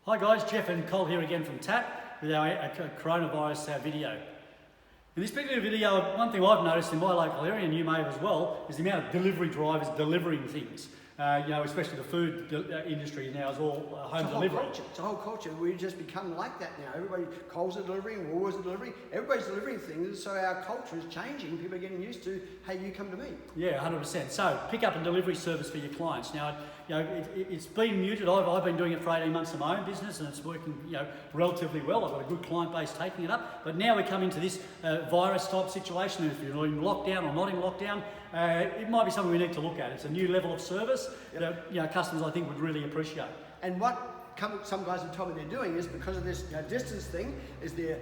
Hi guys, Jeff and Col here again from TAP with our coronavirus video. In this particular video, one thing I've noticed in my local area, and you may have as well, is the amount of delivery drivers delivering things. Especially the food industry now is all home delivery. It's a whole culture. We've just become like that now. Everybody, Coles are delivering, Woolworths are delivering, everybody's delivering things, so our culture is changing. People are getting used to, hey, you come to me. Yeah, 100%. So, pick up and delivery service for your clients. Now, it's been muted. I've been doing it for 18 months of my own business and it's working relatively well. I've got a good client base taking it up. But now we come into this virus type situation. If you're in lockdown or not in lockdown, it might be something we need to look at. It's a new level of service that customers I think would really appreciate. And what some guys have told me they're doing is, because of this distance thing, is they're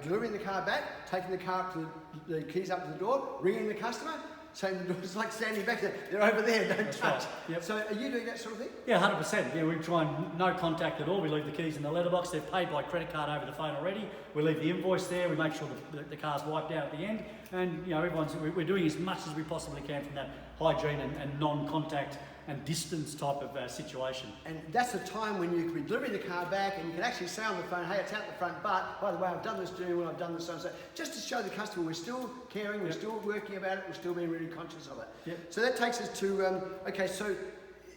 delivering the car back, taking the car up to the keys up to the door, ringing the customer, saying the door's like standing back there, they're over there, don't touch. Right. Yep. So are you doing that sort of thing? Yeah, 100%. Yeah, we try and no contact at all. We leave the keys in the letterbox. They've paid by credit card over the phone already. We leave the invoice there. We make sure the car's wiped out at the end. And we're doing as much as we possibly can from that hygiene and non-contact and distance type of situation. And that's the time when you can be delivering the car back and you can actually say on the phone, hey, it's out the front, but by the way, I've done this doing when I've done this, so and so, just to show the customer we're still caring, we're still working about it, we're still being really conscious of it. Yep. So that takes us to, okay, so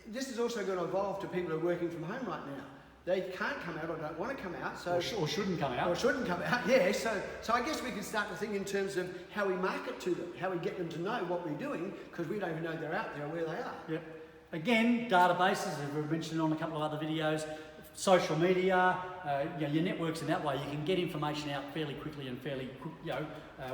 this is also going to evolve to people who are working from home right now. They can't come out or don't want to come out, so or shouldn't come out. Or shouldn't come out, yeah. So I guess we can start to think in terms of how we market to them, how we get them to know what we're doing, because we don't even know they're out there or where they are. Yep. Again, databases, as we've mentioned on a couple of other videos, social media, your networks in that way, you can get information out fairly quickly and fairly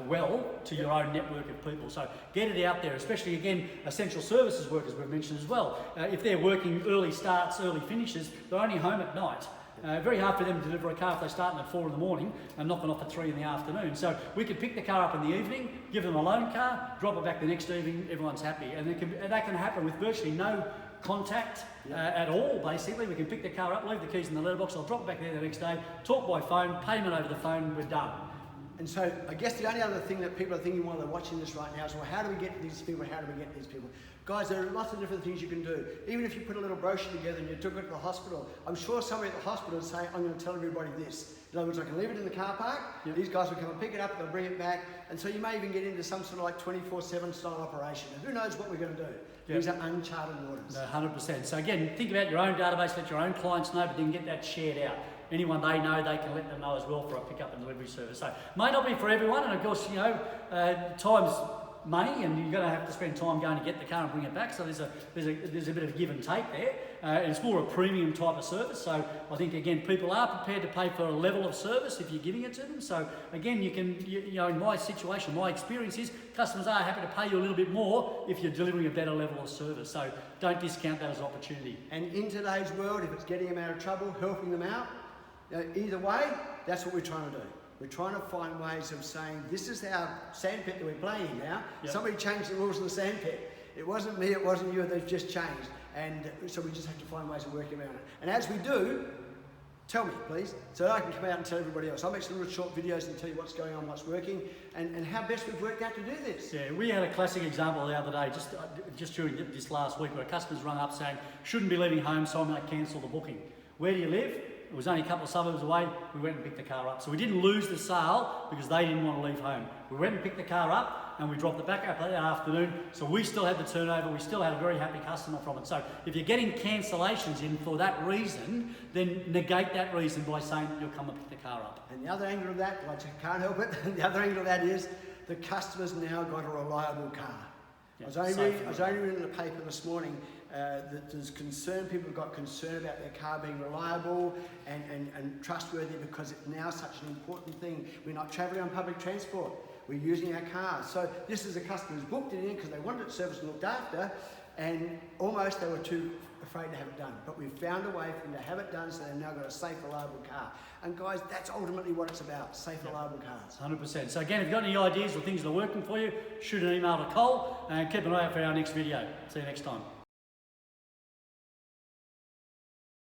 well to your own network of people. So get it out there, especially again, essential services workers we've mentioned as well. If they're working early starts, early finishes, they're only home at night. Very hard for them to deliver a car if they're starting at 4 in the morning and knocking off at 3 in the afternoon. So we could pick the car up in the evening, give them a loan car, drop it back the next evening, everyone's happy. And that can happen with virtually no contact at all, basically. We can pick the car up, leave the keys in the letterbox, I'll drop it back there the next day, talk by phone, payment over the phone, we're done. And so I guess the only other thing that people are thinking while they're watching this right now is, well, how do we get these people? How do we get these people? Guys, there are lots of different things you can do. Even if you put a little brochure together and you took it to the hospital, I'm sure somebody at the hospital would say, I'm going to tell everybody this. In other words, I can leave it in the car park, these guys will come and pick it up, they'll bring it back, and so you may even get into some sort of like 24/7 style operation. And who knows what we're going to do? These are uncharted waters. 100%. So again, think about your own database, let your own clients know, but then get that shared out. Anyone they know, they can let them know as well for a pick-up and delivery service. So may not be for everyone, and of course, time's money, and you're going to have to spend time going to get the car and bring it back. So there's a bit of give and take there. It's more a premium type of service. So I think again, people are prepared to pay for a level of service if you're giving it to them. So again, you can, in my situation, my experience is customers are happy to pay you a little bit more if you're delivering a better level of service. So don't discount that as an opportunity. And in today's world, if it's getting them out of trouble, helping them out, either way, that's what we're trying to do. We're trying to find ways of saying, this is our sandpit that we're playing in now. Yep. Somebody changed the rules of the sandpit. It wasn't me, it wasn't you, they've just changed. And so we just have to find ways of working around it. And as we do, tell me, please, so that I can come out and tell everybody else. I'll make some little short videos and tell you what's going on, what's working, and how best we've worked out to do this. Yeah, we had a classic example the other day, just during this last week, where customers rung up saying, shouldn't be leaving home, so I'm going to cancel the booking. Where do you live? It was only a couple of suburbs away. We went and picked the car up. So we didn't lose the sale because they didn't want to leave home. We went and picked the car up and we dropped it back up that afternoon. So we still had the turnover. We still had a very happy customer from it. So if you're getting cancellations in for that reason, then negate that reason by saying you'll come and pick the car up. And the other angle of that, I can't help it, the other angle of that is the customer's now got a reliable car. I was only reading in the paper this morning that there's concern, people have got concern about their car being reliable and trustworthy because it's now such an important thing. We're not travelling on public transport, we're using our cars. So this is a customer who's booked it in because they wanted it serviced and looked after, and almost they were too afraid to have it done. But we've found a way for them to have it done, so they've now got a safe, reliable car. And guys, that's ultimately what it's about, safe, reliable cars. 100%. So again, if you've got any ideas or things that are working for you, shoot an email to Col and keep an eye out for our next video. See you next time.